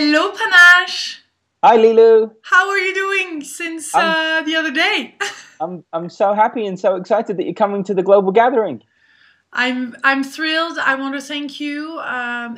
Hello, Panache. Hi, Lilou. How are you doing since I'm the other day? I'm so happy and so excited that you're coming to the global gathering. I'm thrilled. I want to thank you.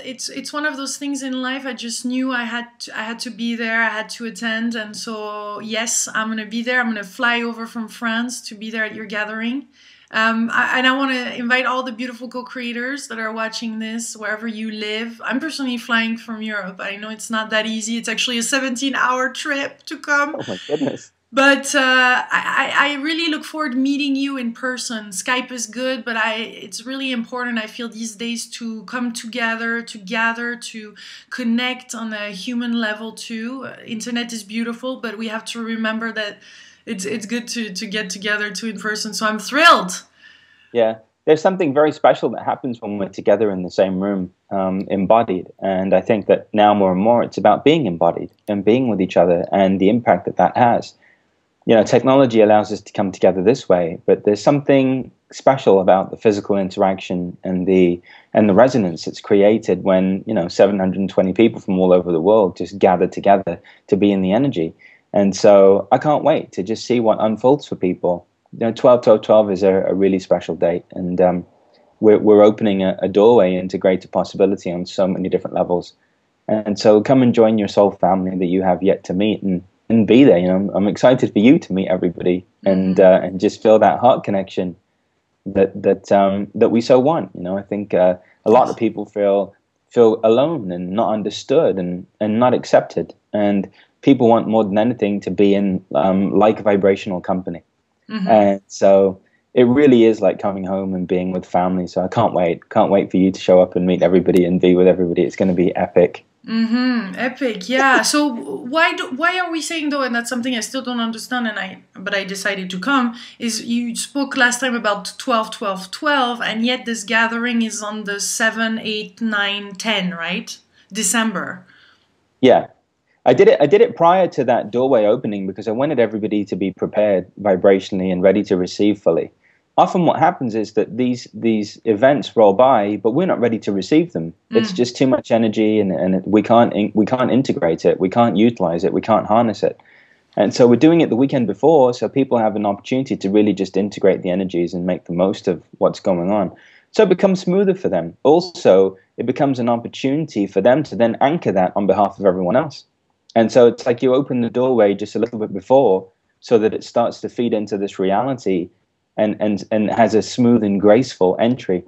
It's one of those things in life. I just knew I had to be there. I had to attend, and so yes, I'm gonna be there. I'm gonna fly over from France to be there at your gathering. And I want to invite all the beautiful co-creators that are watching this, wherever you live. I'm personally flying from Europe. I know it's not that easy. It's actually a 17-hour trip to come. Oh my goodness. But I really look forward to meeting you in person. Skype is good, but it's really important, I feel, these days to come together, to gather, to connect on a human level too. Internet is beautiful, but we have to remember that it's good to get together too in person. So I'm thrilled. Yeah, there's something very special that happens when we're together in the same room, embodied. And I think that now more and more it's about being embodied and being with each other and the impact that that has. You know, technology allows us to come together this way, but there's something special about the physical interaction and the resonance that's created when, 720 people from all over the world just gather together to be in the energy. And so I can't wait to just see what unfolds for people. 12, 12, 12 is a really special date, and we're opening a doorway into greater possibility on so many different levels. And so come and join your soul family that you have yet to meet, and be there. I'm excited for you to meet everybody and just feel that heart connection that we so want. I think a lot of people feel alone and not understood and not accepted, and people want more than anything to be in like vibrational company. And so it really is like coming home and being with family. So I can't wait for you to show up and meet everybody and be with everybody. It's going to be epic. Epic, yeah. So why are we saying though, and that's something I still don't understand, but I decided to come, is you spoke last time about 12, 12, 12, and yet this gathering is on the 7, 8, 9, 10, right? December. Yeah. I did it prior to that doorway opening because I wanted everybody to be prepared vibrationally and ready to receive fully. Often what happens is that these events roll by, but we're not ready to receive them. It's just too much energy, and we can't integrate it, we can't utilize it, we can't harness it. And so we're doing it the weekend before, so people have an opportunity to really just integrate the energies and make the most of what's going on. So it becomes smoother for them. Also, it becomes an opportunity for them to then anchor that on behalf of everyone else. And so it's like you open the doorway just a little bit before so that it starts to feed into this reality and has a smooth and graceful entry.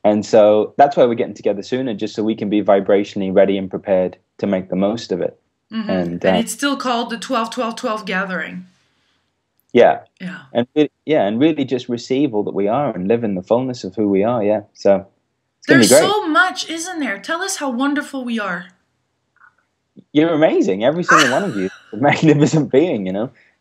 And so that's why we're getting together sooner, just so we can be vibrationally ready and prepared to make the most of it. And it's still called the 12, 12, 12 gathering. Yeah. Yeah. And really just receive all that we are and live in the fullness of who we are. Yeah. So it's going to There's be great. so much, isn't there? Tell us how wonderful we are. You're amazing. Every single one of you is a magnificent being,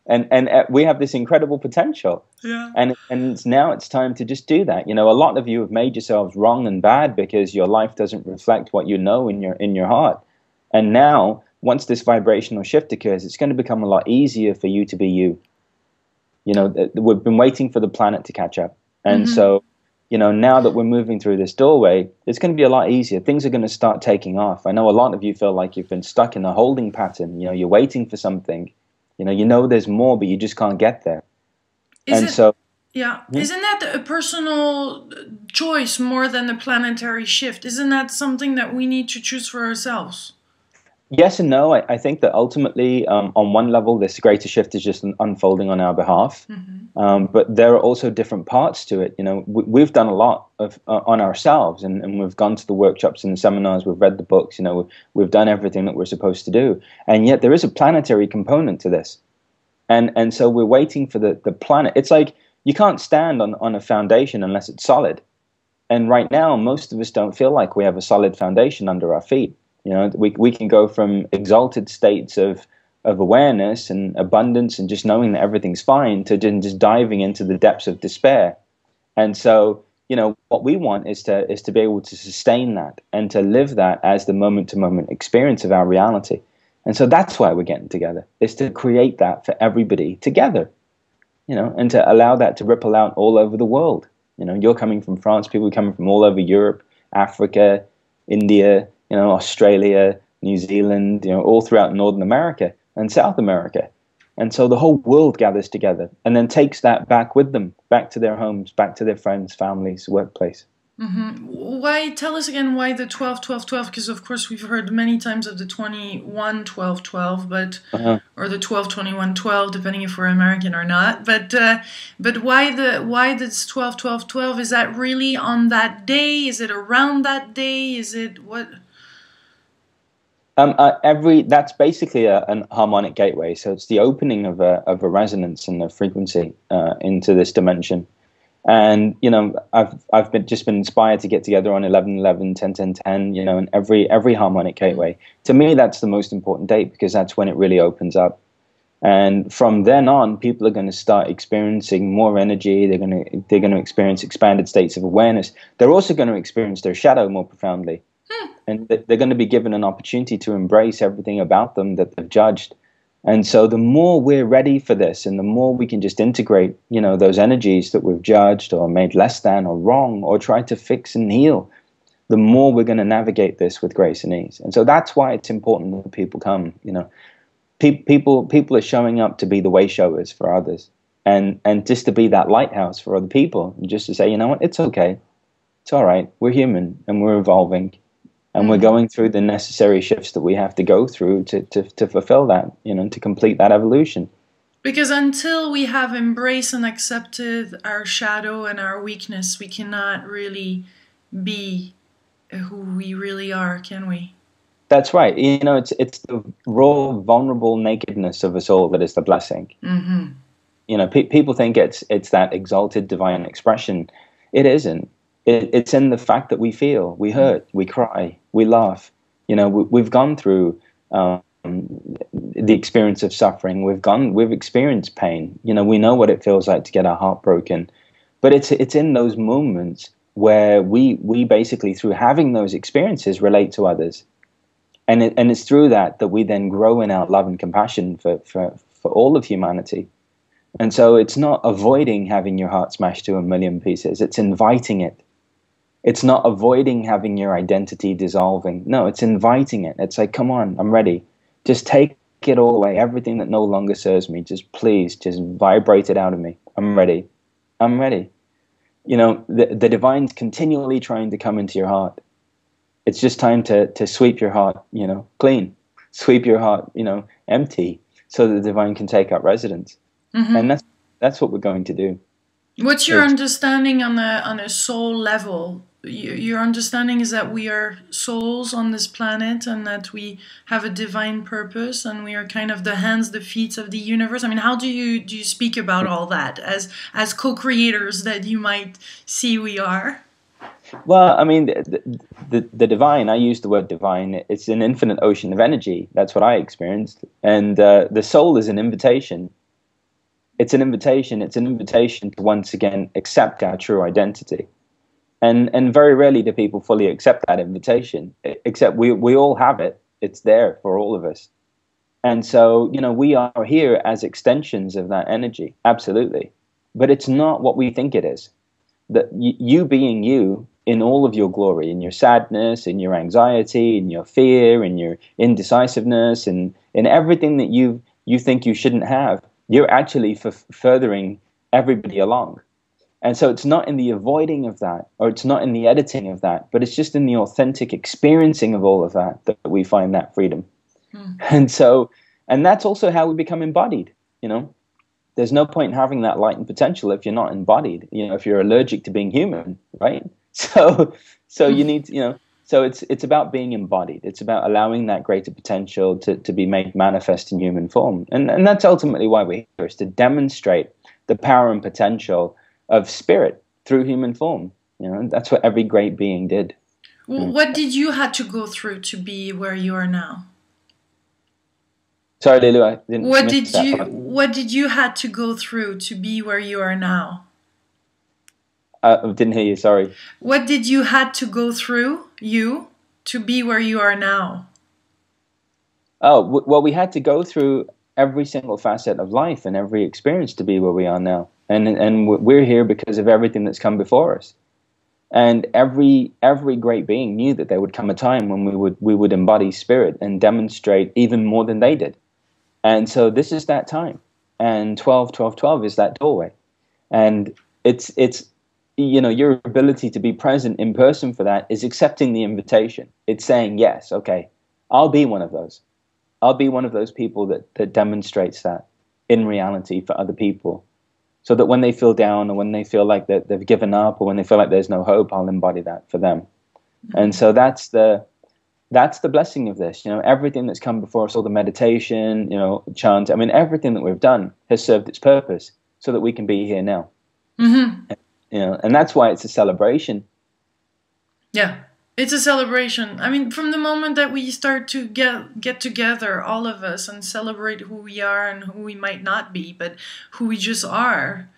and we have this incredible potential. Yeah. And now it's time to just do that. A lot of you have made yourselves wrong and bad because your life doesn't reflect what you know in your heart. And now, once this vibrational shift occurs, it's going to become a lot easier for you to be you. We've been waiting for the planet to catch up. And so, now that we're moving through this doorway, it's going to be a lot easier. Things are going to start taking off. I know a lot of you feel like you've been stuck in a holding pattern. You're waiting for something. There's more, but you just can't get there. Yeah. Isn't that a personal choice more than a planetary shift? Isn't that something that we need to choose for ourselves? Yes and no. I think that ultimately, on one level, this greater shift is just unfolding on our behalf. But there are also different parts to it. We've done a lot of on ourselves, and we've gone to the workshops and the seminars. We've read the books. We've done everything that we're supposed to do. And yet there is a planetary component to this. And so we're waiting for the planet. It's like you can't stand on a foundation unless it's solid. And right now, most of us don't feel like we have a solid foundation under our feet. We can go from exalted states of awareness and abundance and just knowing that everything's fine to just diving into the depths of despair. And so, what we want is to be able to sustain that and to live that as the moment-to-moment experience of our reality. And so that's why we're getting together, is to create that for everybody together, and to allow that to ripple out all over the world. You're coming from France, people are coming from all over Europe, Africa, India, Australia, New Zealand, all throughout Northern America and South America. And so the whole world gathers together and then takes that back with them, back to their homes, back to their friends, families, workplace. Why, tell us again why the 12, 12, 12? Because of course we've heard many times of the 21, 12, 12, but or the 12, 21, 12, depending if we're American or not. But why this 12, 12, 12? Is that really on that day? Is it around that day? Is it what? That's basically an harmonic gateway. So it's the opening of a resonance and a frequency into this dimension. And I've been inspired to get together on 11, 11, 10, 10, 10. And every harmonic gateway. To me, that's the most important date because that's when it really opens up. And from then on, people are going to start experiencing more energy. They're going to experience expanded states of awareness. They're also going to experience their shadow more profoundly. And they're going to be given an opportunity to embrace everything about them that they've judged. And so the more we're ready for this and the more we can just integrate, those energies that we've judged or made less than or wrong or tried to fix and heal, the more we're going to navigate this with grace and ease. And so that's why it's important that people come. People are showing up to be the way showers for others and just to be that lighthouse for other people and just to say, you know what, it's okay. It's all right. We're human and we're evolving. And we're going through the necessary shifts that we have to go through to fulfill that, to complete that evolution. Because until we have embraced and accepted our shadow and our weakness, we cannot really be who we really are, can we? That's right. It's the raw, vulnerable nakedness of us all that is the blessing. People think it's that exalted divine expression. It isn't. It's in the fact that we feel, we hurt, we cry, we laugh. We've gone through the experience of suffering. We've experienced pain. We know what it feels like to get our heart broken. But it's in those moments where we basically, through having those experiences, relate to others. And it's through that we then grow in our love and compassion for all of humanity. And so it's not avoiding having your heart smashed to a million pieces. It's inviting it. It's not avoiding having your identity dissolving. No, it's inviting it. It's like, come on, I'm ready. Just take it all away. Everything that no longer serves me, just please, just vibrate it out of me. I'm ready. I'm ready. The divine's continually trying to come into your heart. It's just time to sweep your heart, clean. Sweep your heart, empty, so that the divine can take up residence. And that's what we're going to do. What's your understanding on a soul level? Your understanding is that we are souls on this planet and that we have a divine purpose and we are kind of the hands, the feet of the universe. I mean, how do you speak about all that as co-creators that you might see we are? Well, I mean, the divine, I use the word divine, it's an infinite ocean of energy. That's what I experienced. And the soul is an invitation. It's an invitation. It's an invitation to once again accept our true identity. And very rarely do people fully accept that invitation, except we all have it. It's there for all of us. And so, we are here as extensions of that energy. Absolutely. But it's not what we think it is. That you being you in all of your glory, in your sadness, in your anxiety, in your fear, in your indecisiveness, and in everything that you think you shouldn't have, you're actually furthering everybody along. And so it's not in the avoiding of that, or it's not in the editing of that, but it's just in the authentic experiencing of all of that we find that freedom. And that's also how we become embodied, There's no point in having that light and potential if you're not embodied, if you're allergic to being human, right? So you need, so it's about being embodied. It's about allowing that greater potential to be made manifest in human form. And that's ultimately why we're here, is to demonstrate the power and potential of spirit through human form. That's what every great being did. What did you have to go through to be where you are now? Sorry, Lilou, I didn't. What did you had to go through to be where you are now? I didn't hear you. Sorry. What did you had to go through to be where you are now? Oh, well, we had to go through every single facet of life and every experience to be where we are now. And we're here because of everything that's come before us. And every great being knew that there would come a time when we would embody spirit and demonstrate even more than they did. And so this is that time. And 12 is that doorway. And it's your ability to be present in person for that is accepting the invitation. It's saying, yes, okay, I'll be one of those. I'll be one of those people that demonstrates that in reality for other people, so that when they feel down or when they feel like that they've given up or when they feel like there's no hope, I'll embody that for them. Mm-hmm. And so that's the blessing of this. Everything that's come before us, all the meditation, chant, I mean, everything that we've done has served its purpose so that we can be here now. Mm-hmm. And that's why it's a celebration. Yeah. It's a celebration. I mean, from the moment that we start to get together, all of us, and celebrate who we are and who we might not be, but who we just are,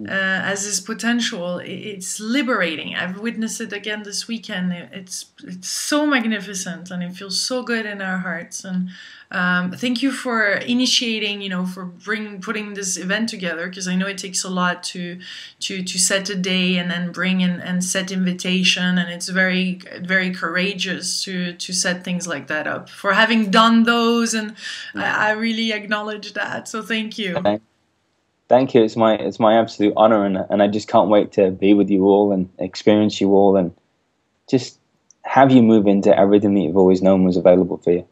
as this potential, it's liberating. I've witnessed it again this weekend. It's so magnificent, and it feels so good in our hearts. And thank you for initiating, for putting this event together, because I know it takes a lot to set a day and then bring and set invitation, and it's very, very courageous to set things like that up. For having done those, and I really acknowledge that. So thank you. Thank you. It's my absolute honor, and I just can't wait to be with you all and experience you all, and just have you move into everything that you've always known was available for you.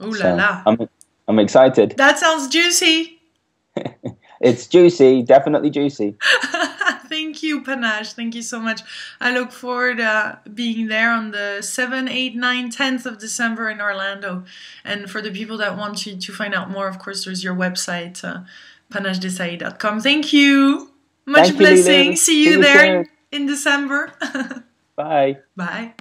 Ooh la la. I'm excited. That sounds juicy. It's juicy, definitely juicy. Thank you, Panache. Thank you so much. I look forward to being there on the 7th, 8th, 9th, 10th of December in Orlando. And for the people that want to find out more, of course, there's your website, panachedesai.com. Thank you. Much blessing. See you there in December. Bye. Bye.